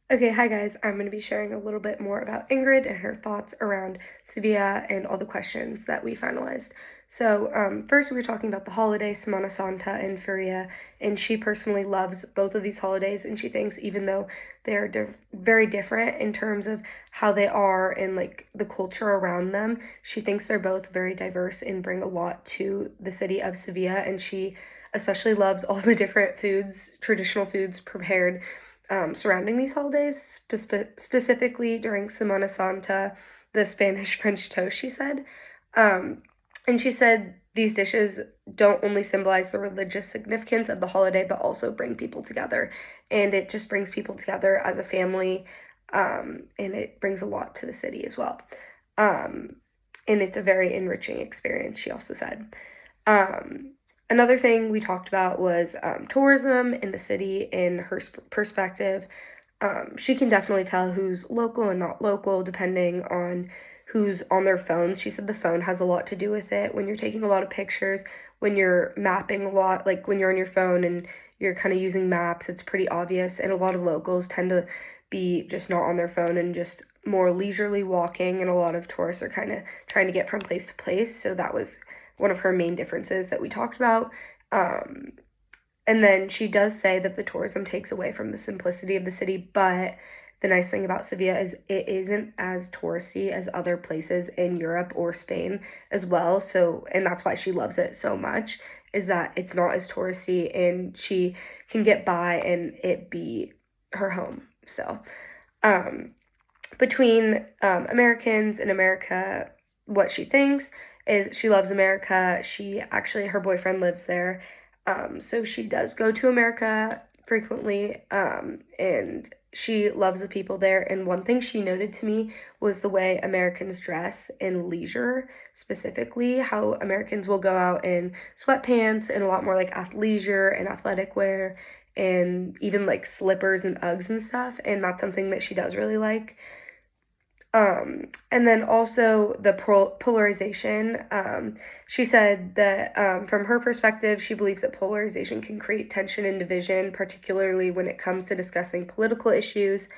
Okay, hi guys. I'm going to be sharing a little bit more about Ingrid and her thoughts around Sevilla and all the questions that we finalized. So, first we were talking about the holiday, Semana Santa and Feria, and she personally loves both of these holidays, and she thinks even though they're very different in terms of how they are and like the culture around them, she thinks they're both very diverse and bring a lot to the city of Sevilla, and she especially loves all the different foods, traditional foods prepared surrounding these holidays, specifically during Semana Santa, the Spanish French toast, she said. Um, and she said these dishes don't only symbolize the religious significance of the holiday, but also bring people together. And it just brings people together as a family, and it brings a lot to the city as well. Um, and it's a very enriching experience, she also said. Um, Another thing we talked about was tourism in the city in her perspective. She can definitely tell who's local and not local depending on who's on their phone. She said the phone has a lot to do with it. When you're taking a lot of pictures, when you're mapping a lot, like when you're on your phone and you're kind of using maps, it's pretty obvious. And a lot of locals tend to be just not on their phone and just more leisurely walking. And a lot of tourists are kind of trying to get from place to place. So that was one of her main differences that we talked about. Um, and then she does say that the tourism takes away from the simplicity of the city, but the nice thing about Sevilla is it isn't as touristy as other places in Europe or Spain as well. So, and that's why she loves it so much, is that it's not as touristy and she can get by and it be her home. So, um, between Americans and America, what she thinks is she loves America. She actually, her boyfriend lives there. So she does go to America frequently, and she loves the people there. And one thing she noted to me was the way Americans dress in leisure, specifically, how Americans will go out in sweatpants and a lot more like athleisure and athletic wear and even like slippers and Uggs and stuff. And that's something that she does really like. And then also the polarization. She said that from her perspective, she believes that polarization can create tension and division, particularly when it comes to discussing political issues,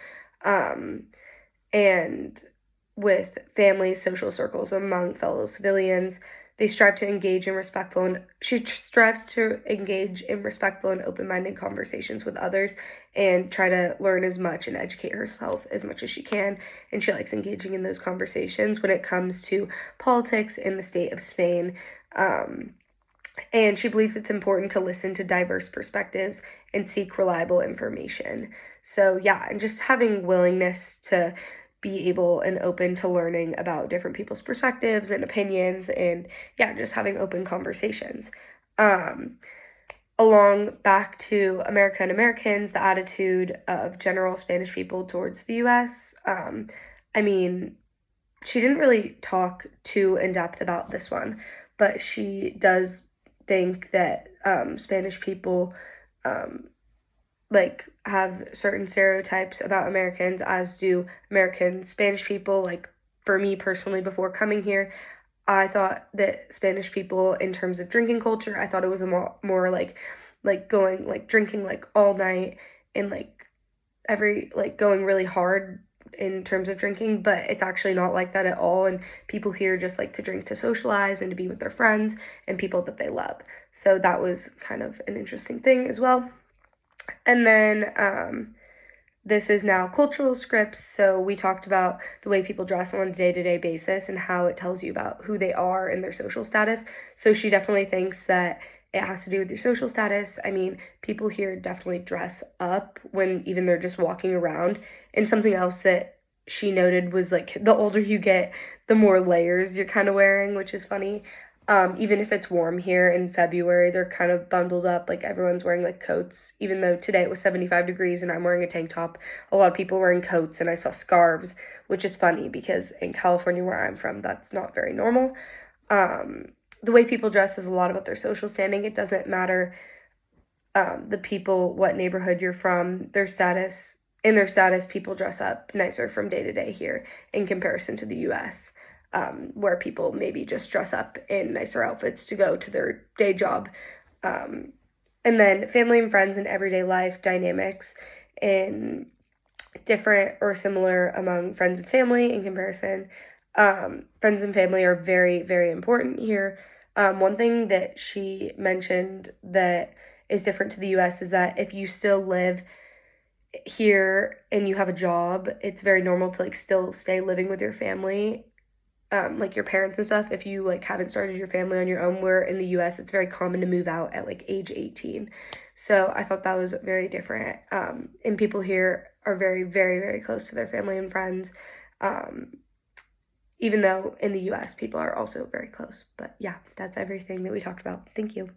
um, and with families, social circles, among fellow civilians. They strive to engage in respectful and she strives to engage in respectful and open-minded conversations with others and try to learn as much and educate herself as much as she can. And she likes engaging in those conversations when it comes to politics in the state of Spain. And she believes it's important to listen to diverse perspectives and seek reliable information. So, yeah, and just having willingness to be able and open to learning about different people's perspectives and opinions, and yeah, just having open conversations. Um, Along back to America and Americans, the attitude of general Spanish people towards the US. I mean, she didn't really talk too in depth about this one, but she does think that Spanish people um, like have certain stereotypes about Americans, as do American Spanish people. Like for me personally, before coming here, I thought that Spanish people, in terms of drinking culture, I thought it was a more like going like drinking like all night and like every like going really hard in terms of drinking, but it's actually not like that at all. And people here just like to drink to socialize and to be with their friends and people that they love. So that was kind of an interesting thing as well. And then this is now cultural scripts. So we talked about the way people dress on a day-to-day basis and how it tells you about who they are and their social status. So she definitely thinks that it has to do with your social status. I mean, people here definitely dress up when even they're just walking around. And something else that she noted was like the older you get, the more layers you're kind of wearing, which is funny. Even if it's warm here in February, they're kind of bundled up. Like everyone's wearing like coats, even though today it was 75 degrees and I'm wearing a tank top. A lot of people wearing coats, and I saw scarves, which is funny because in California, where I'm from, that's not very normal. The way people dress is a lot about their social standing. It doesn't matter the people, what neighborhood you're from, their status. In their status, people dress up nicer from day to day here in comparison to the US, where people maybe just dress up in nicer outfits to go to their day job. And then family and friends and everyday life dynamics in different or similar among friends and family in comparison. Friends and family are very, very important here. One thing that she mentioned that is different to the US is that if you still live here and you have a job, it's very normal to like still stay living with your family, like your parents and stuff, if you like haven't started your family on your own, where in the US it's very common to move out at like age 18. So I thought that was very different. And people here are very, very, very close to their family and friends. Um, Even though in the US people are also very close. But yeah, that's everything that we talked about. Thank you.